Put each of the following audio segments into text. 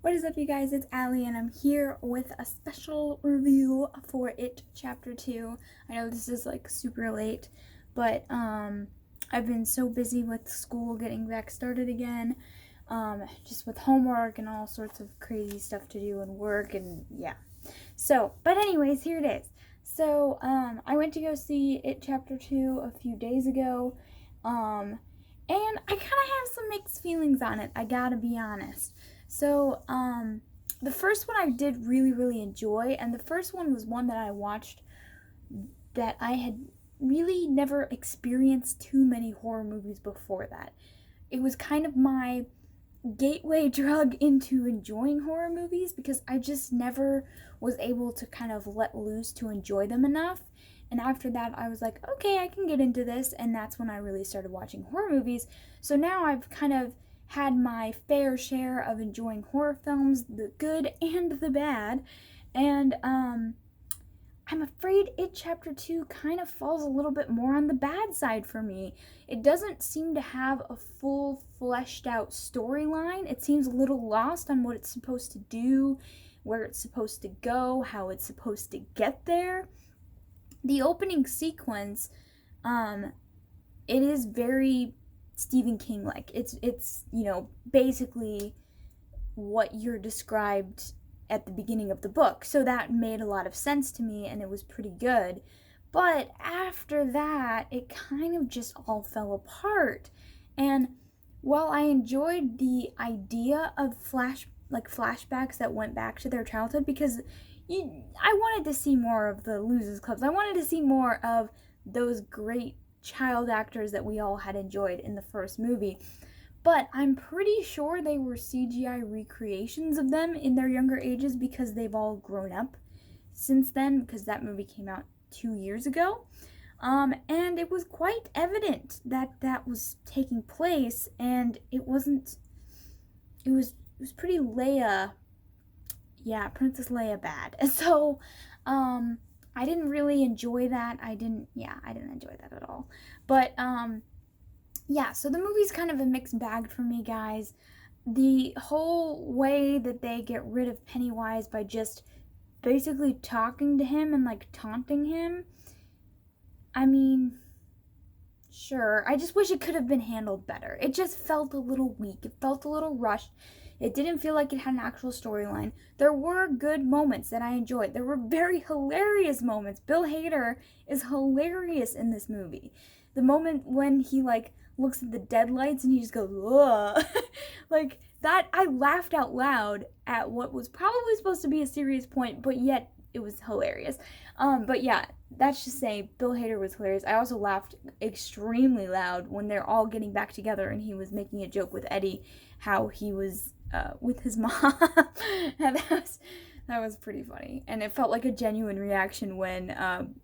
What is up, you guys? It's Allie, and I'm here with a special review for It Chapter 2. I know this is like super late, but I've been so busy with school getting back started again, just with homework and all sorts of crazy stuff to do and work, and yeah. So, but anyways, here it is. So, I went to go see It Chapter 2 a few days ago, and I kind of have some mixed feelings on it, I gotta be honest. So, the first one I did really enjoy, and the first one was one that I watched that I had really never experienced too many horror movies before that. It was kind of my gateway drug into enjoying horror movies because I just never was able to kind of let loose to enjoy them enough. And after that, I was like, okay, I can get into this, and that's when I really started watching horror movies. So now I've kind of had my fair share of enjoying horror films, the good and the bad, and I'm afraid It Chapter 2 kind of falls a little bit more on the bad side for me. It doesn't seem to have a full, fleshed out storyline. It seems a little lost on what it's supposed to do, where it's supposed to go, how it's supposed to get there. The opening sequence, it is very Stephen King like. It's basically what you're described at the beginning of the book. So that made a lot of sense to me and it was pretty good. But after that, it kind of just all fell apart. And while I enjoyed the idea of flashbacks that went back to their childhood, because I wanted to see more of the Losers Clubs. I wanted to see more of those great child actors that we all had enjoyed in the first movie. But I'm pretty sure they were CGI recreations of them in their younger ages because they've all grown up since then, because that movie came out 2 years ago. And it was quite evident that that was taking place, and it wasn't. It was pretty Leia. Yeah, Princess Leia bad. And so, I didn't really enjoy that. I didn't enjoy that at all. But, yeah, so the movie's kind of a mixed bag for me, guys. The whole way that they get rid of Pennywise by just basically talking to him and like taunting him, I mean, sure. I just wish it could have been handled better. It just felt a little weak. It felt a little rushed. It didn't feel like it had an actual storyline. There were good moments that I enjoyed. There were very hilarious moments. Bill Hader is hilarious in this movie. The moment when he like looks at the deadlights and he just goes, ugh. Like that, I laughed out loud at what was probably supposed to be a serious point, but yet it was hilarious. But yeah, that's just saying Bill Hader was hilarious. I also laughed extremely loud when they're all getting back together and he was making a joke with Eddie, how he was with his mom. And that was pretty funny. And it felt like a genuine reaction when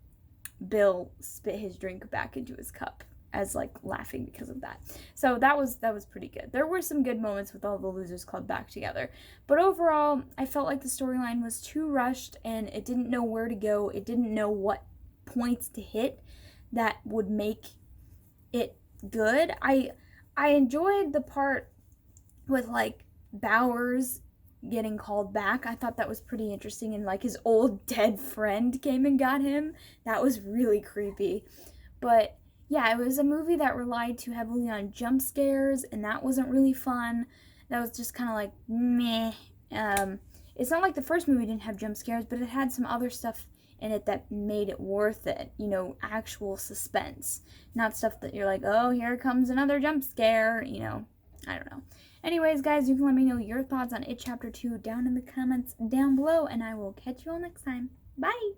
Bill spit his drink back into his cup, as like laughing because of that. So that was pretty good. There were some good moments with all the Losers Club back together. But overall, I felt like the storyline was too rushed and it didn't know where to go. It didn't know what points to hit that would make it good. I enjoyed the part with like Bowers getting called back. I thought that was pretty interesting, and like his old dead friend came and got him. That was really creepy. But yeah, it was a movie that relied too heavily on jump scares, and that wasn't really fun. That was just kind of like meh. It's not like the first movie didn't have jump scares, but it had some other stuff in it that made it worth it. Actual suspense, not stuff that you're like, oh, here comes another jump scare. I don't know. Anyways, guys, you can let me know your thoughts on It Chapter 2 down in the comments down below, and I will catch you all next time. Bye!